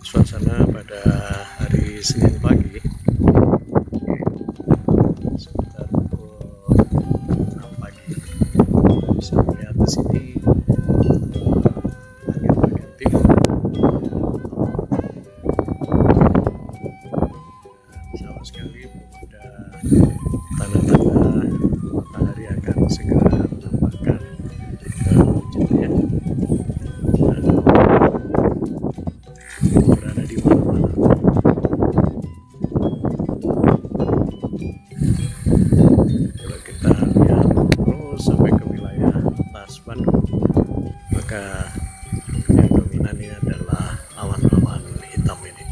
suasana pada hari Senin pagi sekitar pukul 6 pagi. Kita bisa melihat di sini langit berganti, sama sekali belum ada tanda-tanda matahari akan segera menampakkan wujudnya. Berada di mana-mana. Kalau kita lihat terus sampai ke wilayah atas Bandung, maka yang dominan ini adalah awan-awan hitam ini.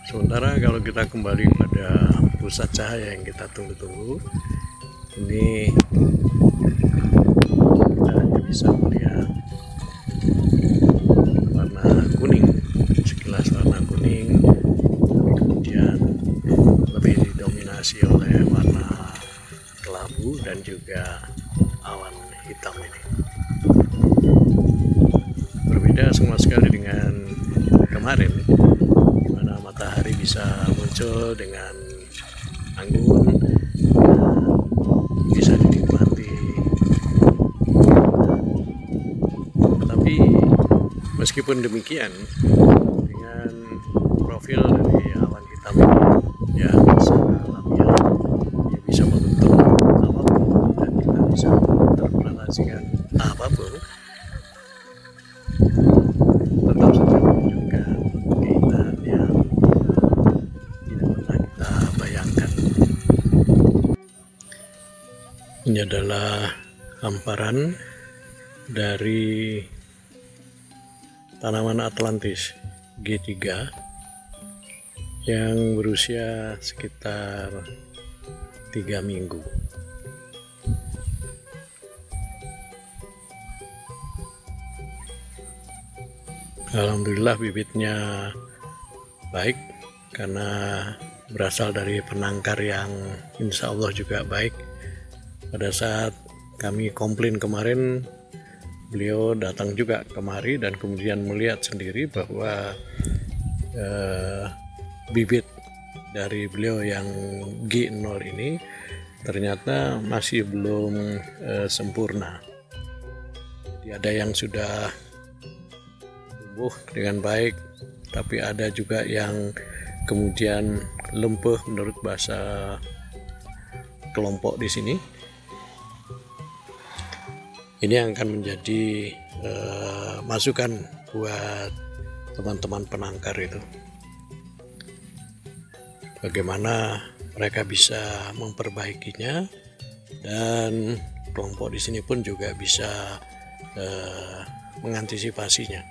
Sementara kalau kita kembali pada pusat cahaya yang kita tunggu-tunggu, ini kita hanya bisa melihat warna kuning, sekilas warna kuning, tapi kemudian lebih didominasi oleh warna kelabu dan juga awan hitam ini. Berbeda sama sekali dengan kemarin, di mana matahari bisa muncul dengan anggun, bisa dinikmati. Tapi meskipun demikian, dengan profil dari awan hitam ini, ya secara alamiah dia bisa membentuk apapun dan kita bisa menginterpretasikan apapun, tetap saja menunjukkan keindahan yang tidak pernah kita bayangkan. Ini adalah hamparan dari tanaman Atlantis G3 yang berusia sekitar 3 minggu. Alhamdulillah bibitnya baik karena berasal dari penangkar yang insya Allah juga baik. Pada saat kami komplain kemarin, beliau datang juga kemari dan kemudian melihat sendiri bahwa bibit dari beliau yang G0 ini ternyata masih belum sempurna. Jadi ada yang sudah tumbuh dengan baik, tapi ada juga yang kemudian lempuh menurut bahasa kelompok di sini. Ini yang akan menjadi masukan buat teman-teman penangkar itu. Bagaimana mereka bisa memperbaikinya, dan kelompok di sini pun juga bisa mengantisipasinya.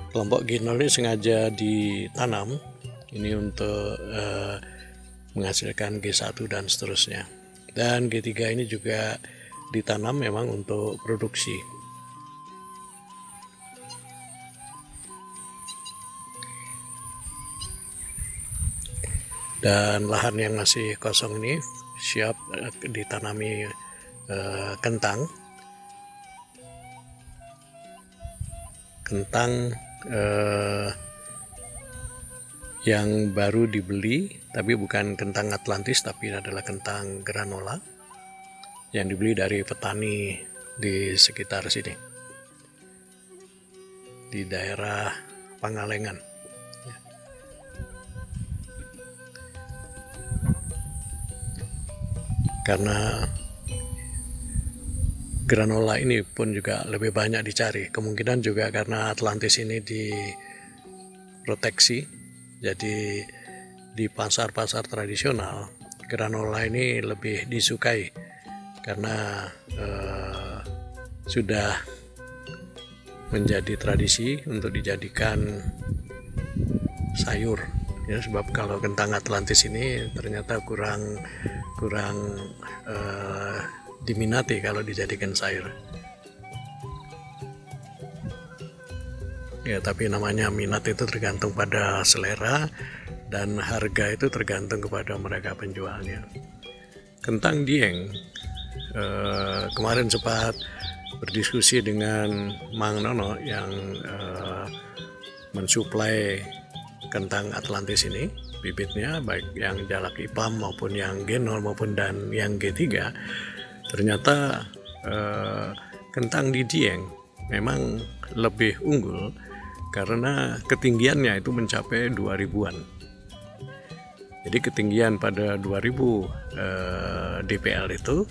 Kelompok G0 ini sengaja ditanam ini untuk menghasilkan G1 dan seterusnya. Dan G3 ini juga ditanam memang untuk produksi. Dan lahan yang masih kosong ini siap ditanami kentang. Yang baru dibeli, tapi bukan kentang Atlantis, tapi adalah kentang granola yang dibeli dari petani di sekitar sini, di daerah Pangalengan. Karena granola ini pun juga lebih banyak dicari, kemungkinan juga karena Atlantis ini diproteksi, jadi di pasar-pasar tradisional granola ini lebih disukai karena sudah menjadi tradisi untuk dijadikan sayur ya, sebab kalau kentang Atlantis ini ternyata kurang diminati kalau dijadikan sayur. Ya, tapi namanya minat itu tergantung pada selera dan harga itu tergantung kepada mereka penjualnya. Kentang Dieng kemarin sempat berdiskusi dengan Mang Nono yang mensuplai kentang Atlantis ini, bibitnya baik yang Jalak Ipam maupun yang G0 maupun dan yang G3. Ternyata kentang di Dieng memang lebih unggul karena ketinggiannya itu mencapai 2000-an. Jadi ketinggian pada 2000 DPL itu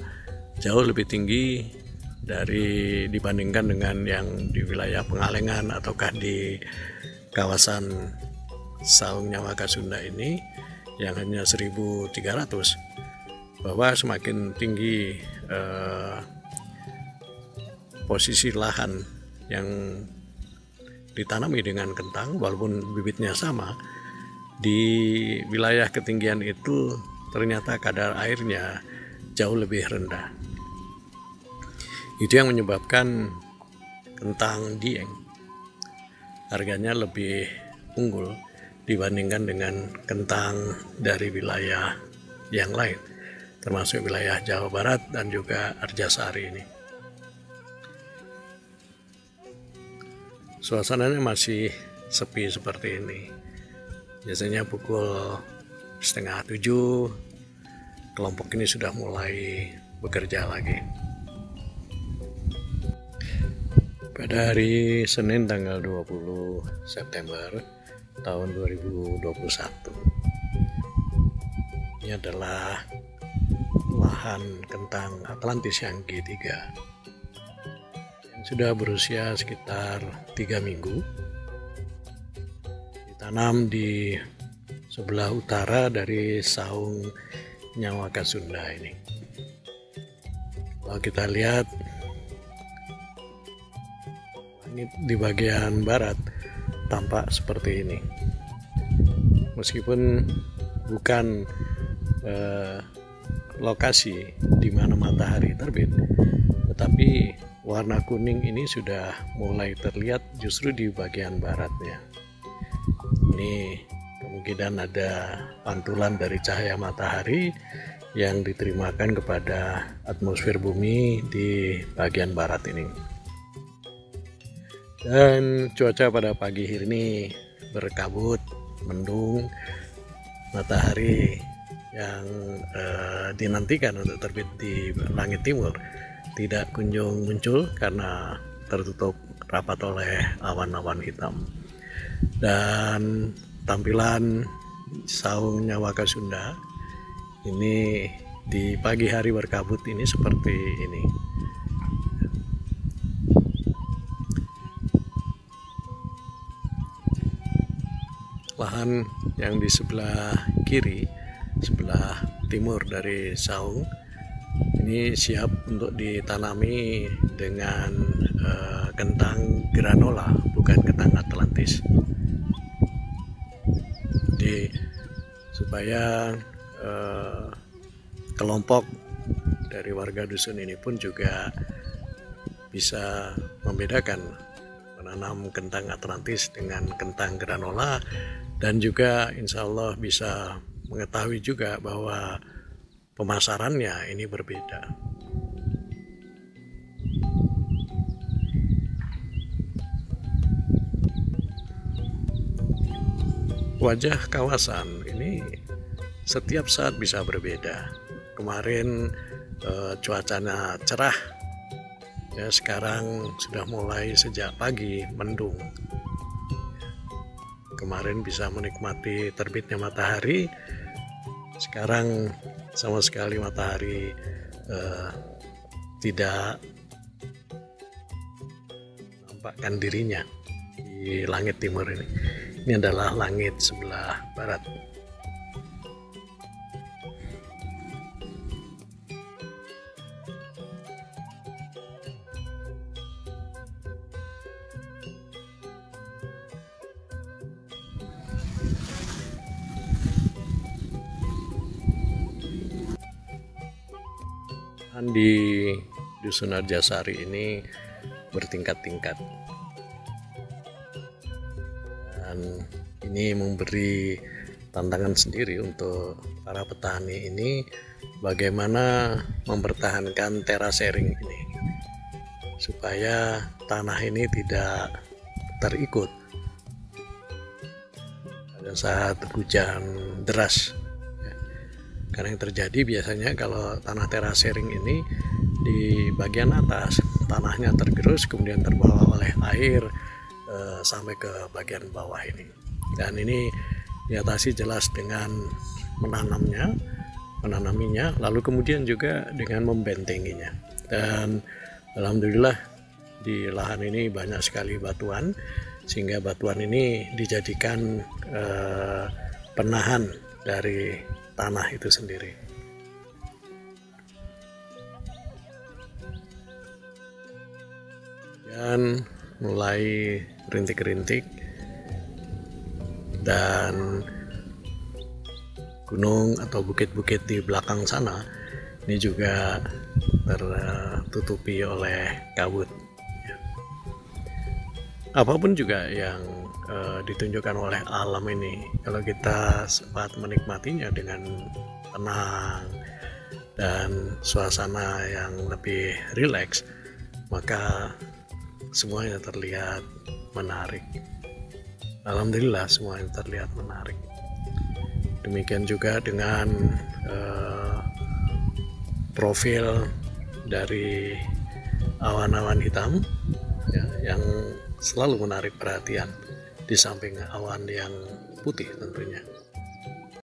jauh lebih tinggi dibandingkan dengan yang di wilayah Pengalengan ataukah di kawasan Saung Nyawaka Sunda ini yang hanya 1300. Bahwa semakin tinggi posisi lahan yang ditanami dengan kentang, walaupun bibitnya sama, di wilayah ketinggian itu ternyata kadar airnya jauh lebih rendah. Itu yang menyebabkan kentang Dieng harganya lebih unggul dibandingkan dengan kentang dari wilayah yang lain, termasuk wilayah Jawa Barat dan juga Arjasari ini. Suasananya masih sepi seperti ini. Biasanya pukul 6:30 kelompok ini sudah mulai bekerja lagi. Pada hari Senin tanggal 20 September tahun 2021, ini adalah lahan kentang Atlantis yang G3 yang sudah berusia sekitar 3 minggu, ditanam di sebelah utara dari Saung Nyawaka Sunda ini. Kalau kita lihat langit di bagian barat tampak seperti ini, meskipun bukan lokasi di mana matahari terbit, tetapi warna kuning ini sudah mulai terlihat justru di bagian baratnya. Ini kemungkinan ada pantulan dari cahaya matahari yang diterimakan kepada atmosfer bumi di bagian barat ini. Dan cuaca pada pagi hari ini berkabut, mendung, matahari yang dinantikan untuk terbit di langit timur tidak kunjung muncul karena tertutup rapat oleh awan-awan hitam. Dan tampilan Saung Nyawaka Sunda ini di pagi hari berkabut ini seperti ini. Lahan yang di sebelah kiri, sebelah timur dari Saung ini siap untuk ditanami dengan kentang granola, bukan kentang Atlantis. Jadi supaya kelompok dari warga dusun ini pun juga bisa membedakan menanam kentang Atlantis dengan kentang granola, dan juga insya Allah bisa mengetahui juga bahwa pemasarannya ini berbeda. Wajah kawasan ini setiap saat bisa berbeda. Kemarin cuacanya cerah, ya, sekarang sudah mulai sejak pagi mendung. Kemarin bisa menikmati terbitnya matahari, sekarang sama sekali matahari tidak nampakkan dirinya di langit timur ini. Ini adalah langit sebelah barat. Di Dusun Arjasari ini bertingkat-tingkat, dan ini memberi tantangan sendiri untuk para petani ini bagaimana mempertahankan terasering ini supaya tanah ini tidak terikut pada saat hujan deras. Karena yang terjadi biasanya kalau tanah terasering ini di bagian atas tanahnya tergerus kemudian terbawa oleh air sampai ke bagian bawah ini. Dan ini diatasi jelas dengan menanaminya, lalu kemudian juga dengan membentenginya. Dan alhamdulillah di lahan ini banyak sekali batuan, sehingga batuan ini dijadikan penahan dari tanah itu sendiri. Dan mulai rintik-rintik dan gunung atau bukit-bukit di belakang sana ini juga tertutupi oleh kabut. Apapun juga yang ditunjukkan oleh alam ini, kalau kita sempat menikmatinya dengan tenang dan suasana yang lebih rileks, maka semuanya terlihat menarik. Alhamdulillah semuanya terlihat menarik. Demikian juga dengan profil dari awan-awan hitam ya, yang selalu menarik perhatian di samping awan yang putih tentunya.